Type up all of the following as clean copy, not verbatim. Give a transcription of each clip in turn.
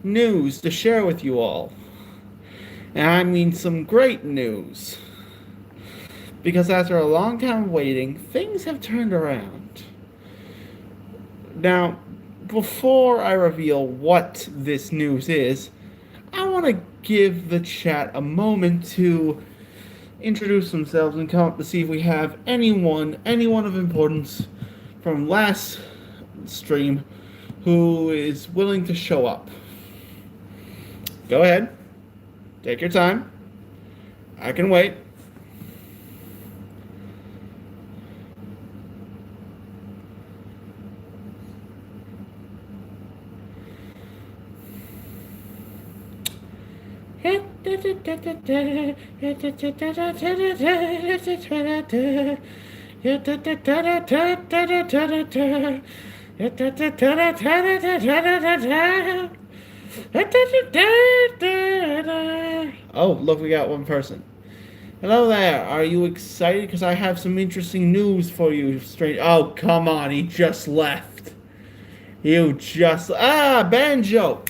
news to share with you all. And I mean some great news. Because after a long time waiting, things have turned around. Now, before I reveal what this news is, I want to give the chat a moment to introduce themselves and come up to see if we have anyone of importance from last stream who is willing to show up. Go ahead. Take your time. I can wait. Oh, look, we got one person. Hello there. Are you excited? Because I have some interesting news for you, strange. Oh, come on. He just left. Banjo.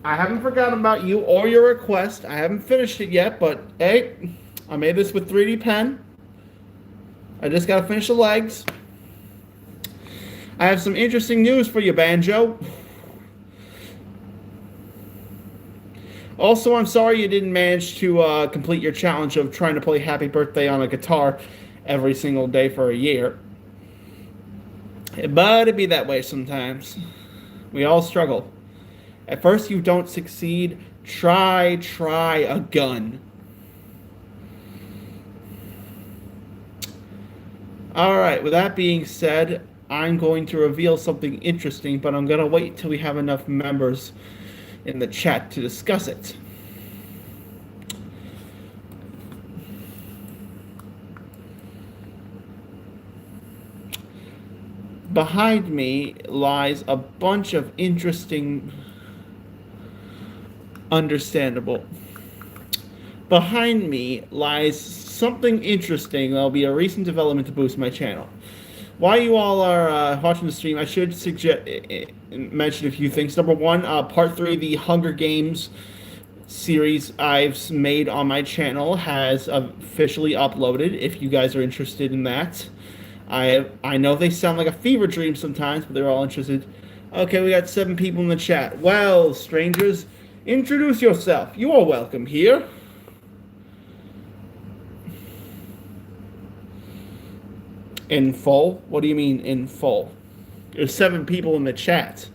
I haven't forgotten about you or your request. I haven't finished it yet, but hey, I made this with 3D pen. I just gotta finish the legs. I have some interesting news for you, Banjo. Also, I'm sorry you didn't manage to complete your challenge of trying to play Happy Birthday on a guitar every single day for a year. But it'd be that way sometimes. We all struggle. At first you don't succeed, try a gun. Alright, with that being said, I'm going to reveal something interesting, but I'm going to wait till we have enough members in the chat to discuss it. Behind me lies a bunch of interesting... Understandable. Behind me lies something interesting that'll be a recent development to boost my channel. While you all are watching the stream, I should mention a few things. Number one, part 3 of the Hunger Games series I've made on my channel has officially uploaded, if you guys are interested in that. I know they sound like a fever dream sometimes, but they're all interested. Okay, we got 7 people in the chat. Well, strangers, introduce yourself. You are welcome here. In full? What do you mean in full? There's 7 people in the chat.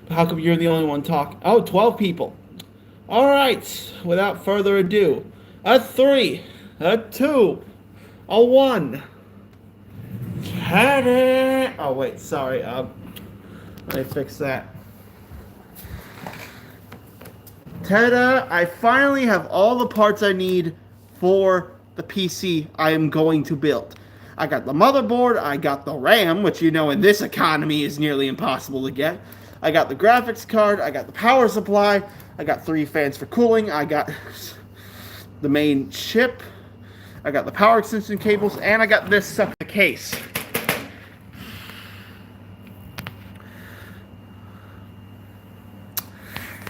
How come you're the only one talking? Oh, 12 people. All right. Without further ado, a 3, a 2, a 1. Ta-da! Oh wait, sorry. Let me fix that. Ta-da! I finally have all the parts I need for the PC I am going to build. I got the motherboard, I got the RAM, which you know in this economy is nearly impossible to get. I got the graphics card, I got the power supply, I got 3 fans for cooling, I got the main chip, I got the power extension cables, and I got this stuff in the case.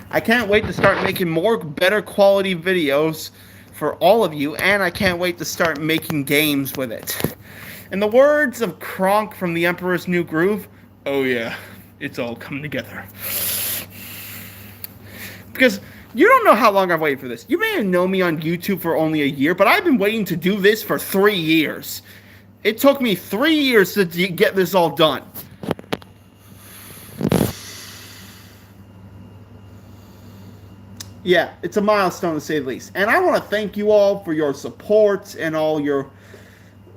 I can't wait to start making more better quality videos for all of you, and I can't wait to start making games with it. In the words of Kronk from The Emperor's New Groove, oh yeah, it's all coming together. Because you don't know how long I've waited for this. You may have known me on YouTube for only a year, but I've been waiting to do this for 3 years. It took me 3 years to get this all done. Yeah, it's a milestone to say the least. And I want to thank you all for your support and all your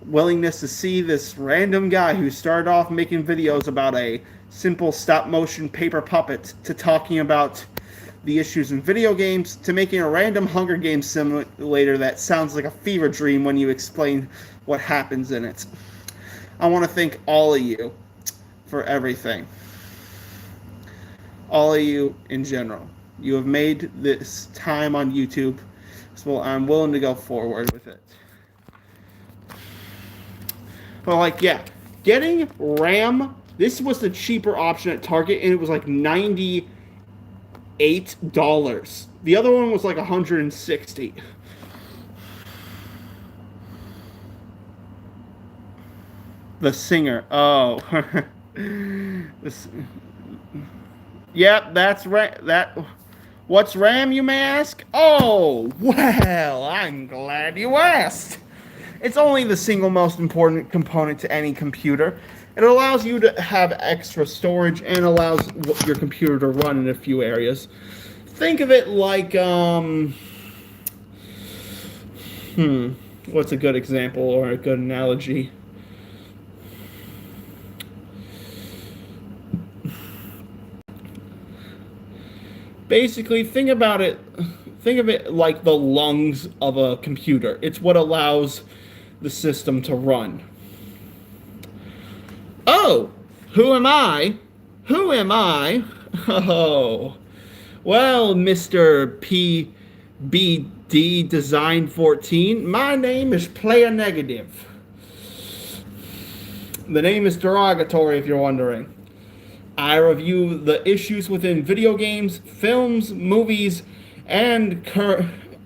willingness to see this random guy who started off making videos about a simple stop-motion paper puppet to talking about the issues in video games to making a random Hunger Games simulator that sounds like a fever dream when you explain what happens in it. I want to thank all of you for everything. All of you in general. You have made this time on YouTube, so I'm willing to go forward with it. Well, like, yeah, getting RAM This was the cheaper option at Target, and it was like $98. The other one was like 160. The singer. Oh. this, yep, that's right. What's RAM, you may ask? Oh, well, I'm glad you asked. It's only the single most important component to any computer. It allows you to have extra storage and allows your computer to run in a few areas. Think of it like, what's a good example or a good analogy? Basically, think of it like the lungs of a computer. It's what allows the system to run. Oh, who am I? Who am I? Oh, well, Mr. PBD Design 14, my name is Player Negative. The name is derogatory if you're wondering. I review the issues within video games, films, movies, and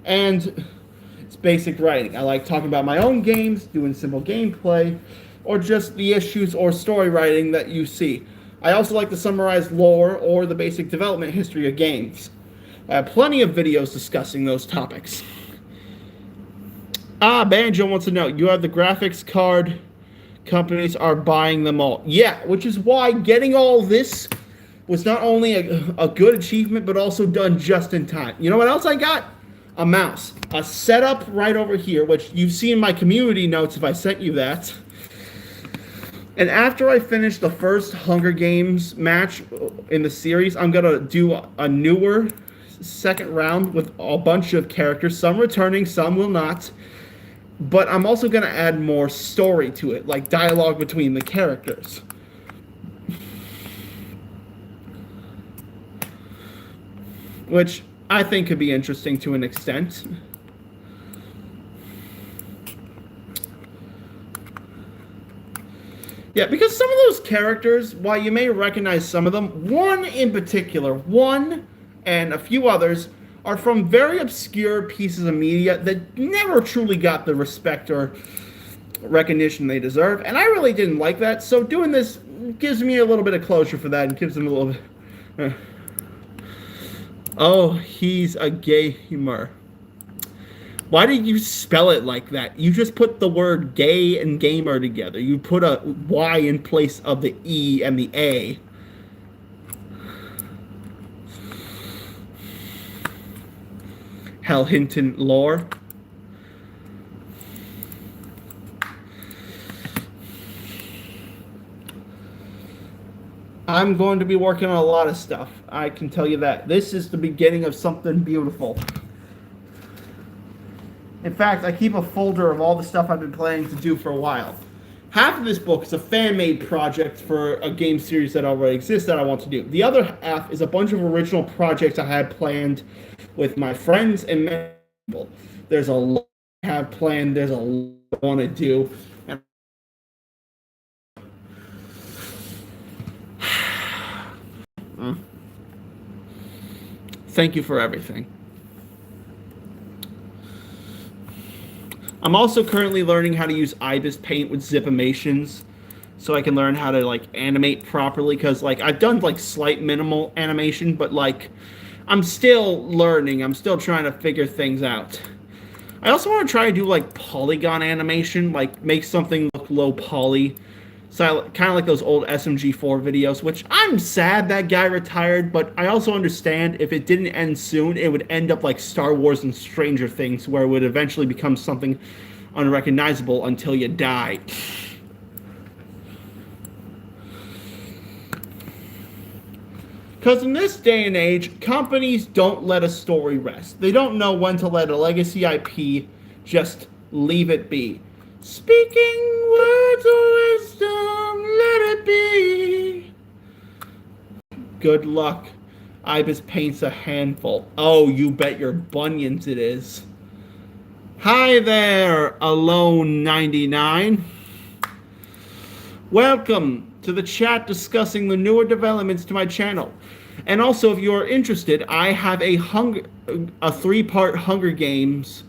it's basic writing. I like talking about my own games, doing simple gameplay, or just the issues or story writing that you see. I also like to summarize lore or the basic development history of games. I have plenty of videos discussing those topics. Banjo wants to know, you have the graphics card, companies are buying them all. Yeah, which is why getting all this was not only a good achievement, but also done just in time. You know what else I got? A mouse. A setup right over here, which you've seen in my community notes if I sent you that. And after I finish the first Hunger Games match in the series, I'm going to do a newer second round with a bunch of characters. Some returning, some will not. But I'm also going to add more story to it, like dialogue between the characters. Which I think could be interesting to an extent. Yeah, because some of those characters, while you may recognize some of them, one in particular, one and a few others, are from very obscure pieces of media that never truly got the respect or recognition they deserve. And I really didn't like that, so doing this gives me a little bit of closure for that and gives them a little bit... Oh, he's a gamer. Why did you spell it like that? You just put the word gay and gamer together. You put a Y in place of the E and the A. Hal Hinton lore. I'm going to be working on a lot of stuff. I can tell you that. This is the beginning of something beautiful. In fact, I keep a folder of all the stuff I've been planning to do for a while. Half of this book is a fan-made project for a game series that already exists that I want to do. The other half is a bunch of original projects I had planned with my friends and many people. There's a lot I have planned. There's a lot I want to do. Thank you for everything. I'm also currently learning how to use Ibis Paint with Zipimations so I can learn how to like animate properly, because like I've done like slight minimal animation, but like I'm still learning. I'm still trying to figure things out. I also want to try to do like polygon animation, like make something look low poly. So kind of like those old SMG4 videos, which I'm sad that guy retired, but I also understand if it didn't end soon, it would end up like Star Wars and Stranger Things, where it would eventually become something unrecognizable until you die. Because in this day and age, companies don't let a story rest. They don't know when to let a legacy IP just leave it be. Speaking words of wisdom, let it be. Good luck. Ibis paints a handful. Oh, you bet your bunions it is. Hi there, Alone 99. Welcome to the chat discussing the newer developments to my channel. And also, if you are interested, I have a 3-part Hunger Games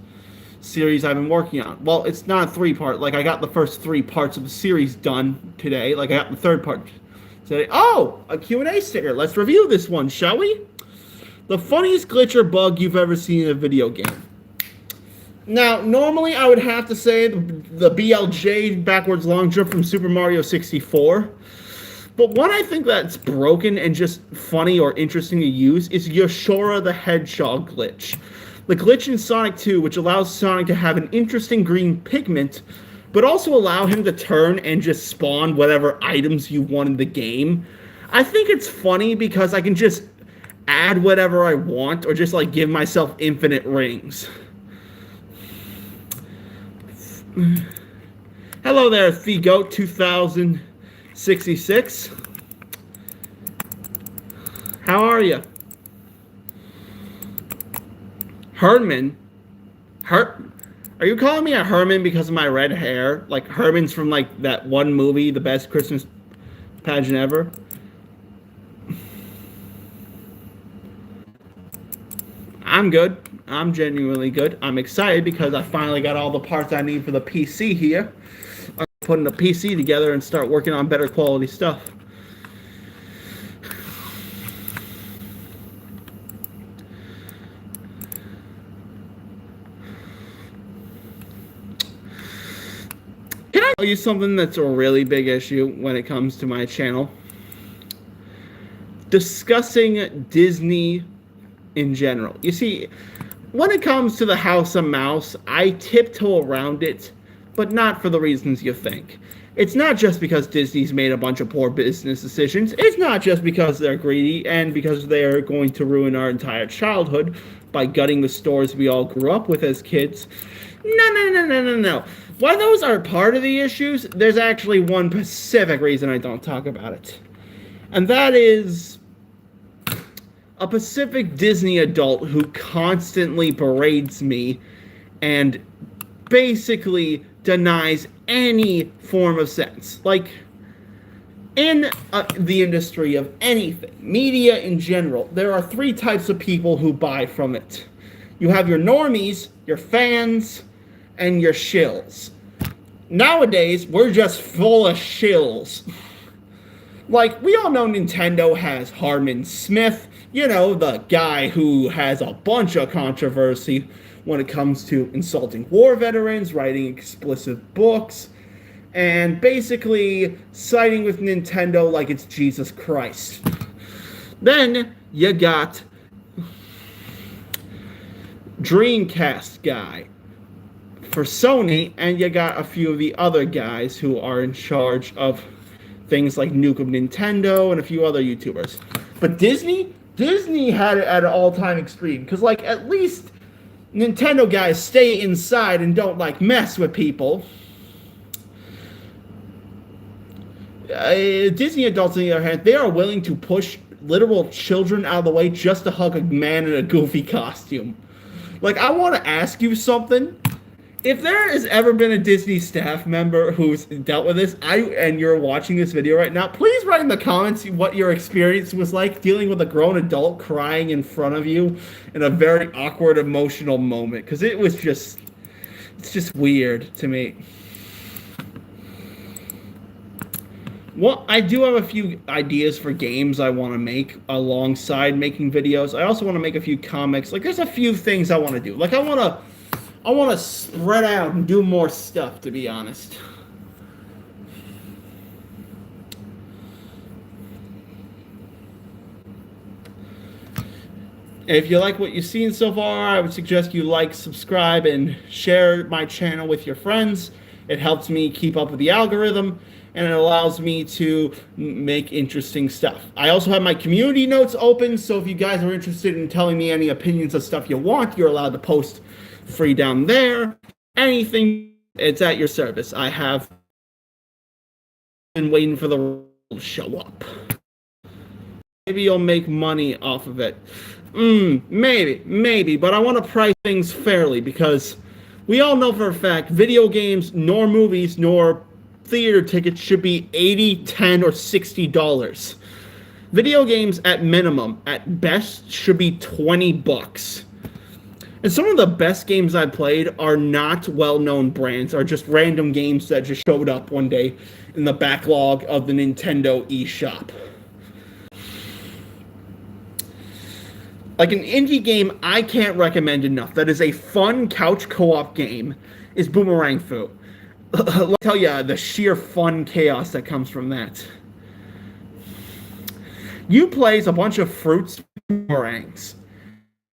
series I've been working on. Well, it's not a 3-part. Like, I got the first 3 parts of the series done today. Like, I got the 3rd part today. Oh, a Q&A sticker. Let's review this one, shall we? The funniest glitch or bug you've ever seen in a video game. Now, normally I would have to say the BLJ backwards long jump from Super Mario 64. But one I think that's broken and just funny or interesting to use is Yoshora the Hedgehog glitch. The glitch in Sonic 2, which allows Sonic to have an interesting green pigment, but also allow him to turn and just spawn whatever items you want in the game. I think it's funny because I can just add whatever I want or just like give myself infinite rings. Hello there, TheGoat 2066. How are you? Herman? Are you calling me a Herman because of my red hair? Like Herman's from like that one movie, The Best Christmas Pageant Ever? I'm good. I'm genuinely good. I'm excited because I finally got all the parts I need for the PC here. I'm putting the PC together and start working on better quality stuff. Can I tell you something that's a really big issue when it comes to my channel? Discussing Disney in general. You see, when it comes to the House of Mouse, I tiptoe around it, but not for the reasons you think. It's not just because Disney's made a bunch of poor business decisions. It's not just because they're greedy and because they're going to ruin our entire childhood by gutting the stores we all grew up with as kids. No. While those are part of the issues, there's actually one specific reason I don't talk about it. And that is a Pacific Disney adult who constantly berates me and basically denies any form of sense. Like, in the industry of anything, media in general, there are 3 types of people who buy from it. You have your normies, your fans, and your shills. Nowadays, we're just full of shills. Like, we all know Nintendo has Harmon Smith, you know, the guy who has a bunch of controversy when it comes to insulting war veterans, writing explicit books, and basically siding with Nintendo like it's Jesus Christ. Then you got Dreamcast guy for Sony, and you got a few of the other guys who are in charge of things like Nuke of Nintendo and a few other YouTubers. But Disney had it at an all-time extreme, because like at least Nintendo guys stay inside and don't like mess with people. Disney adults, on the other hand, they are willing to push literal children out of the way just to hug a man in a goofy costume. Like, I want to ask you something. If there has ever been a Disney staff member who's dealt with this, and you're watching this video right now, please write in the comments what your experience was like dealing with a grown adult crying in front of you in a very awkward, emotional moment. Because it's just weird to me. Well, I do have a few ideas for games I want to make alongside making videos. I also want to make a few comics. Like, there's a few things I want to do. Like, I want to spread out and do more stuff, to be honest. If you like what you've seen so far, I would suggest you like, subscribe, and share my channel with your friends. It helps me keep up with the algorithm, and it allows me to make interesting stuff. I also have my community notes open, so if you guys are interested in telling me any opinions of stuff you want, you're allowed to post free down there. Anything, it's at your service. I have been waiting for the to show up. Maybe you'll make money off of it. Maybe, but I want to price things fairly, because we all know for a fact video games, nor movies, nor theater tickets should be 80, 10, or $60. Video games at minimum, at best, should be 20 bucks. And some of the best games I've played are not well-known brands, are just random games that just showed up one day in the backlog of the Nintendo eShop. Like an indie game I can't recommend enough that is a fun couch co-op game is Boomerang Fu. Let me tell you the sheer fun chaos that comes from that. You play as a bunch of fruits boomerangs.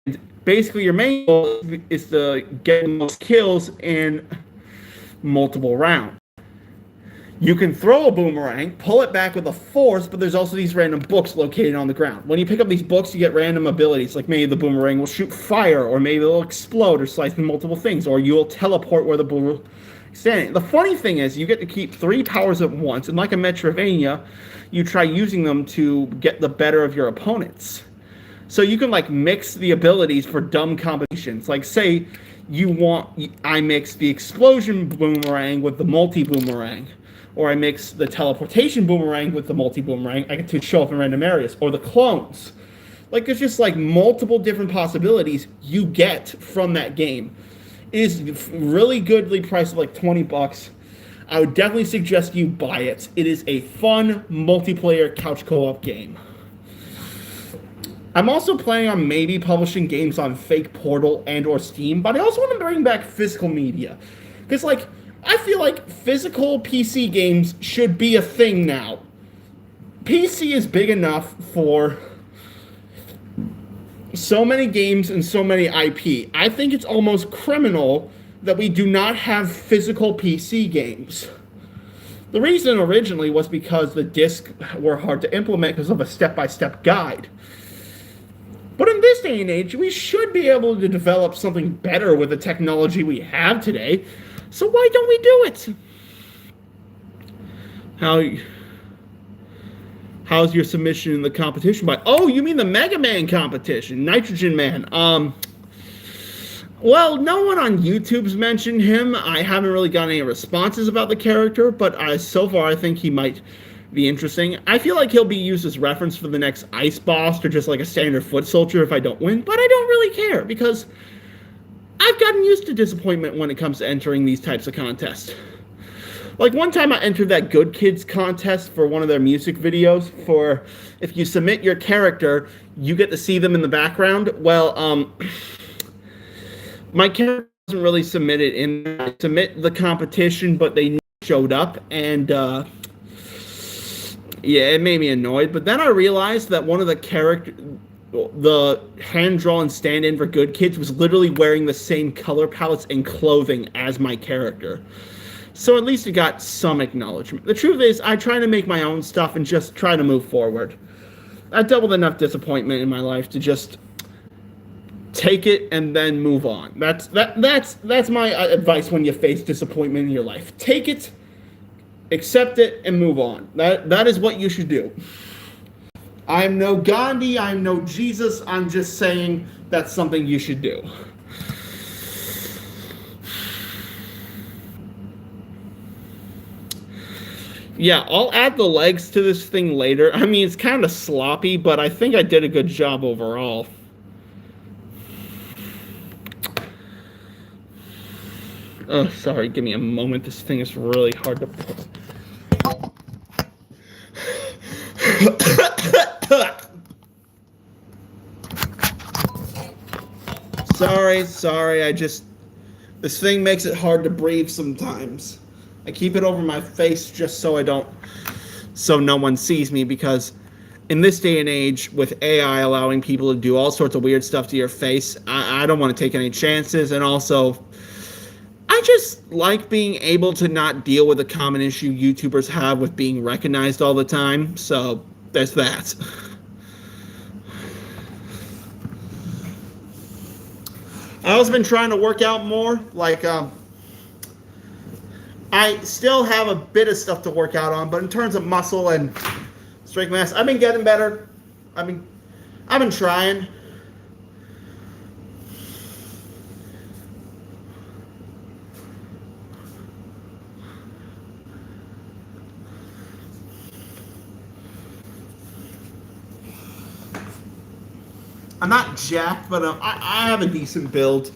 And basically your main goal is to get the most kills in multiple rounds. You can throw a boomerang, pull it back with a force, but there's also these random books located on the ground. When you pick up these books, you get random abilities, like maybe the boomerang will shoot fire, or maybe it'll explode or slice in multiple things, or you'll teleport where the boomerang is standing. The funny thing is, you get to keep 3 powers at once, and like a Metroidvania, you try using them to get the better of your opponents. So you can like mix the abilities for dumb combinations. Like say I mix the explosion boomerang with the multi-boomerang. Or I mix the teleportation boomerang with the multi-boomerang. I get to show up in random areas. Or the clones. Like, there's just, like, multiple different possibilities you get from that game. It is really goodly priced, like 20 bucks. I would definitely suggest you buy it. It is a fun multiplayer couch co-op game. I'm also planning on maybe publishing games on Fake Portal and or Steam, but I also want to bring back physical media. Because, like, I feel like physical PC games should be a thing now. PC is big enough for so many games and so many IP. I think it's almost criminal that we do not have physical PC games. The reason originally was because the discs were hard to implement because of a step-by-step guide. But in this day and age, we should be able to develop something better with the technology we have today. So why don't we do it? How's your submission in the competition by? Oh, you mean the Mega Man competition, Nitrogen Man. Well, no one on YouTube's mentioned him. I haven't really gotten any responses about the character, but so far I think he might be interesting. I feel like he'll be used as reference for the next Ice Boss or just like a standard foot soldier if I don't win, but I don't really care because I've gotten used to disappointment when it comes to entering these types of contests. Like one time I entered that Good Kids contest for one of their music videos for if you submit your character, you get to see them in the background. Well, my character wasn't really submitted in. I submit the competition, but they showed up and yeah, it made me annoyed. But then I realized that one of the hand-drawn stand-in for Good Kids was literally wearing the same color palettes and clothing as my character. So at least it got some acknowledgement. The truth is, I try to make my own stuff and just try to move forward. I've dealt with enough disappointment in my life to just take it and then move on. That's my advice when you face disappointment in your life. Take it, accept it, and move on. That is what you should do. I'm no Gandhi, I'm no Jesus, I'm just saying that's something you should do. Yeah, I'll add the legs to this thing later. I mean, it's kind of sloppy, but I think I did a good job overall. Oh, sorry, give me a moment. This thing is really hard to put. Sorry, this thing makes it hard to breathe sometimes. I keep it over my face just so no one sees me, because in this day and age, with AI allowing people to do all sorts of weird stuff to your face, I don't want to take any chances, and also, I just like being able to not deal with the common issue YouTubers have with being recognized all the time, so there's that. I've also been trying to work out more, like, I still have a bit of stuff to work out on, but in terms of muscle and strength mass, I've been getting better. I've been trying. I'm not jacked, but I have a decent build.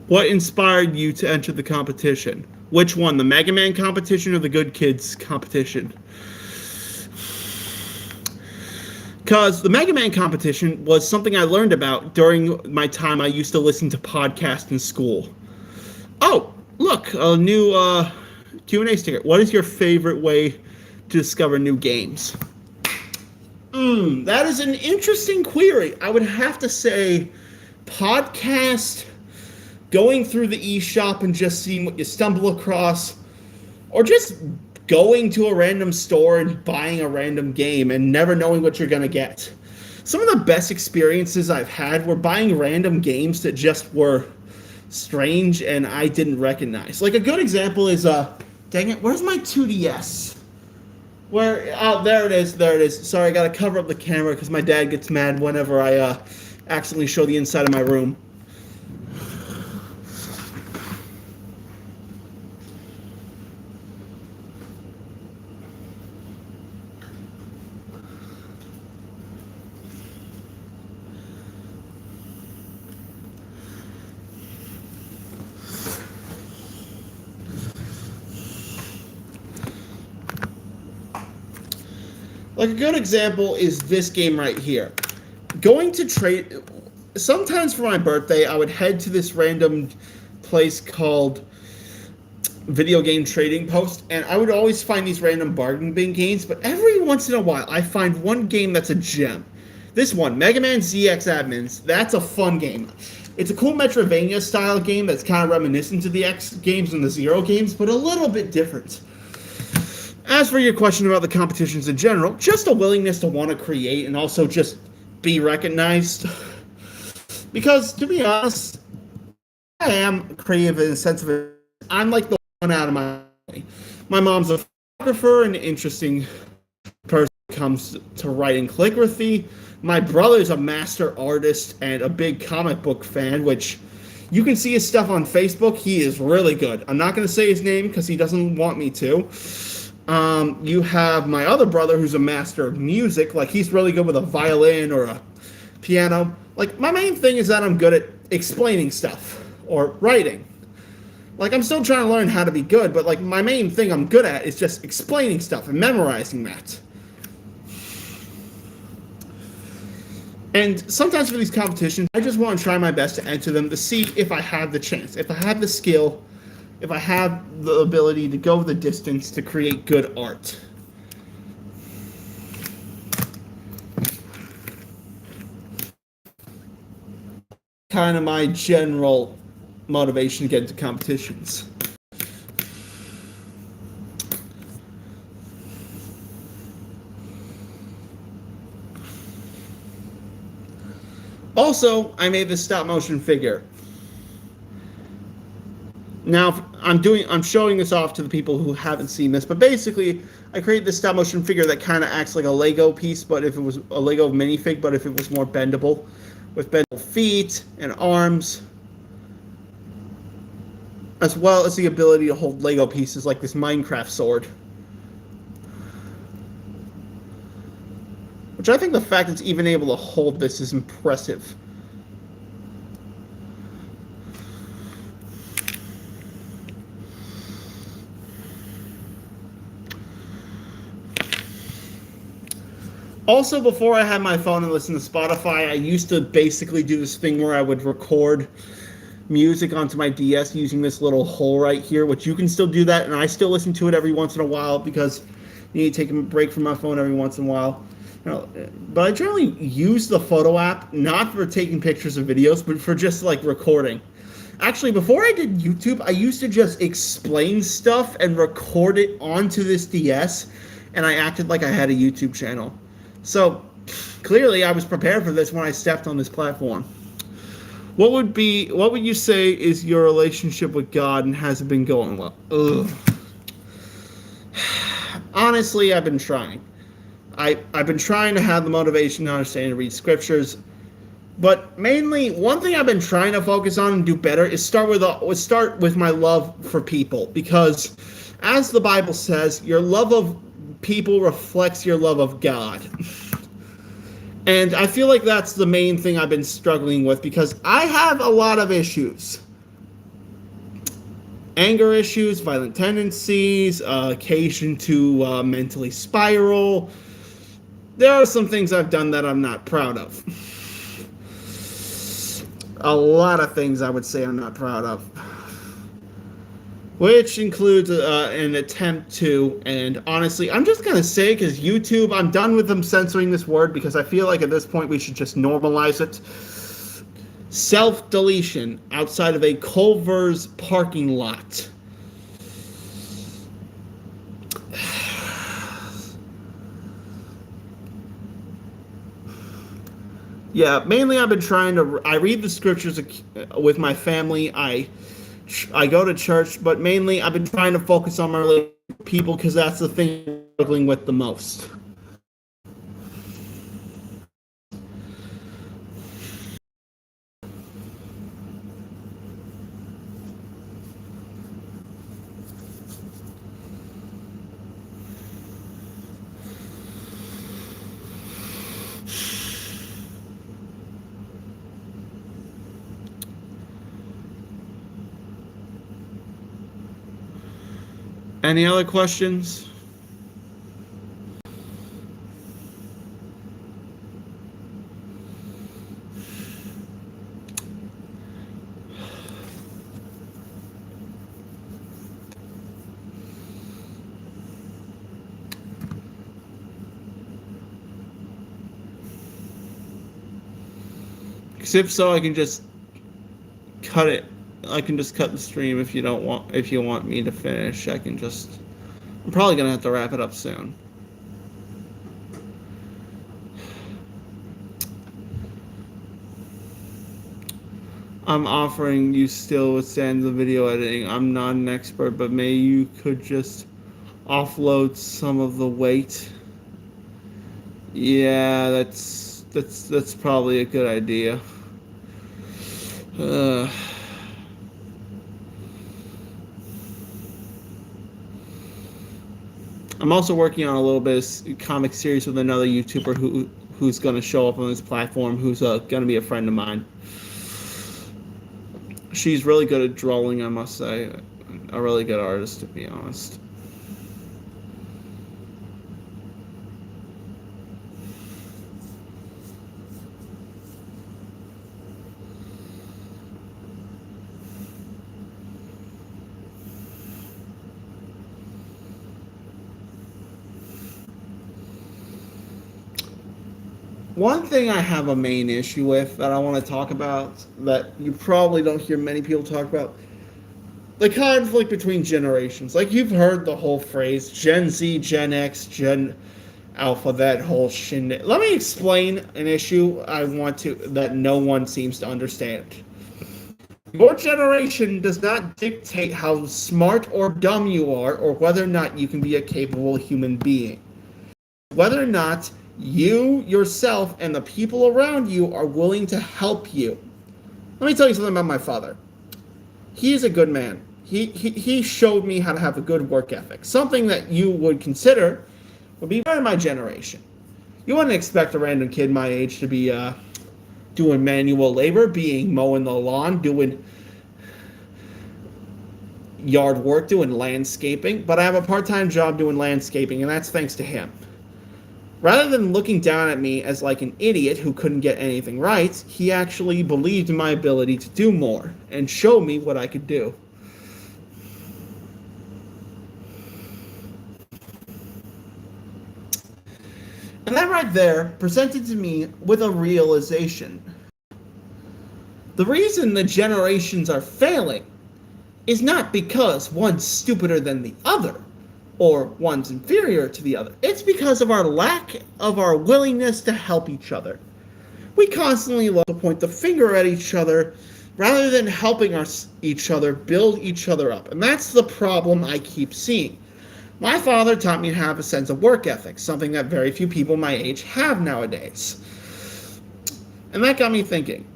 What inspired you to enter the competition? Which one, the Mega Man competition or the Good Kids competition? Because the Mega Man competition was something I learned about during my time I used to listen to podcasts in school. Oh, look, a new Q&A sticker. What is your favorite way to discover new games? That is an interesting query. I would have to say podcast, going through the eShop and just seeing what you stumble across, or just going to a random store and buying a random game and never knowing what you're going to get. Some of the best experiences I've had were buying random games that just were strange and I didn't recognize. Like a good example is, dang it, where's my 2DS? There it is. Sorry, I gotta cover up the camera because my dad gets mad whenever I accidentally show the inside of my room. Like a good example is this game right here. Going to trade, sometimes for my birthday, I would head to this random place called Video Game Trading Post, and I would always find these random bargain bin games, but every once in a while, I find one game that's a gem. This one, Mega Man ZX Admins, that's a fun game. It's a cool Metroidvania style game that's kind of reminiscent to the X games and the Zero games, but a little bit different. As for your question about the competitions in general, just a willingness to want to create and also just be recognized. Because, to be honest, I am creative in the sense of it. I'm like the one out of my family. My mom's a photographer and an interesting person when it comes to writing calligraphy. My brother's a master artist and a big comic book fan, which you can see his stuff on Facebook. He is really good. I'm not going to say his name because he doesn't want me to. You have my other brother who's a master of music. Like, he's really good with a violin or a piano. Like, my main thing is that I'm good at explaining stuff or writing. Like, I'm still trying to learn how to be good, but, like, my main thing I'm good at is just explaining stuff and memorizing that. And sometimes for these competitions, I just want to try my best to enter them to see if I have the chance, if I have the skill, if I have the ability to go the distance to create good art. Kind of my general motivation to get into competitions. Also, I made this stop motion figure. Now, I'm showing this off to the people who haven't seen this, but basically, I created this stop motion figure that kind of acts like a Lego piece, but if it was a Lego minifig, but if it was more bendable, with bendable feet and arms, as well as the ability to hold Lego pieces like this Minecraft sword. Which I think the fact it's even able to hold this is impressive. Also, before I had my phone and listened to Spotify, I used to basically do this thing where I would record music onto my DS using this little hole right here, which you can still do that, and I still listen to it every once in a while because you need to take a break from my phone every once in a while. But I generally use the photo app not for taking pictures of videos, but for just like recording. Actually, before I did YouTube, I used to just explain stuff and record it onto this DS, and I acted like I had a YouTube channel. So, clearly I was prepared for this when I stepped on this platform. What would you say is your relationship with God, and has it been going well? Ugh. Honestly, I've been trying. I've been trying to have the motivation to understand and read scriptures, but mainly one thing I've been trying to focus on and do better is start with my love for people, because as the Bible says, your love of people reflects your love of God. And I feel like that's the main thing I've been struggling with because I have a lot of issues. Anger issues, violent tendencies, occasion to mentally spiral. There are some things I've done that I'm not proud of. A lot of things I would say I'm not proud of. Which includes an attempt to, and honestly, I'm just going to say, because YouTube, I'm done with them censoring this word because I feel like at this point we should just normalize it. Self-deletion outside of a Culver's parking lot. Yeah, mainly I've been trying to, I read the scriptures with my family. I go to church, but mainly I've been trying to focus on my relationship with people because that's the thing I'm struggling with the most. Any other questions? If so, I can just cut it. I can just cut the stream if you don't want. If you want me to finish, I can just. I'm probably gonna have to wrap it up soon. I'm offering you still withstand the video editing. I'm not an expert, but maybe you could just offload some of the weight. Yeah, that's probably a good idea. I'm also working on a little bit of comic series with another YouTuber who's going to show up on this platform, who's going to be a friend of mine. She's really good at drawing, I must say. A really good artist, to be honest. One thing I have a main issue with that I want to talk about that you probably don't hear many people talk about, the conflict between generations. Like, you've heard the whole phrase Gen Z, Gen X, Gen Alpha, that whole shindig. Let me explain an issue that no one seems to understand. Your generation does not dictate how smart or dumb you are or whether or not you can be a capable human being. Whether or not you, yourself, and the people around you are willing to help you. Let me tell you something about my father. He is a good man. He showed me how to have a good work ethic. Something that you would consider would be better in my generation. You wouldn't expect a random kid my age to be doing manual labor, mowing the lawn, doing yard work, doing landscaping. But I have a part-time job doing landscaping, and that's thanks to him. Rather than looking down at me as like an idiot who couldn't get anything right, he actually believed in my ability to do more and showed me what I could do. And that right there presented to me with a realization. The reason the generations are failing is not because one's stupider than the other, or one's inferior to the other. It's because of our lack of our willingness to help each other. We constantly love to point the finger at each other rather than helping each other build each other up. And that's the problem I keep seeing. My father taught me to have a sense of work ethic, something that very few people my age have nowadays. And that got me thinking.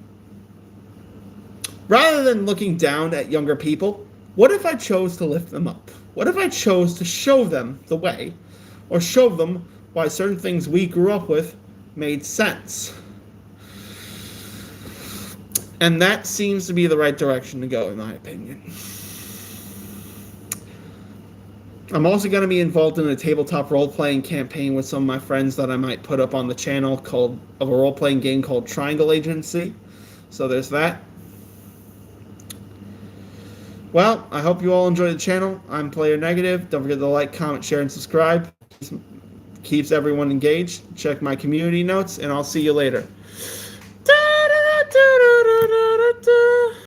Rather than looking down at younger people, what if I chose to lift them up? What if I chose to show them the way, or show them why certain things we grew up with made sense. And that seems to be the right direction to go, in my opinion. I'm also going to be involved in a tabletop role-playing campaign with some of my friends that I might put up on the channel of a role-playing game called Triangle Agency. So there's that. Well, I hope you all enjoy the channel. I'm Player Negative. Don't forget to like, comment, share, and subscribe. Keeps everyone engaged. Check my community notes, and I'll see you later.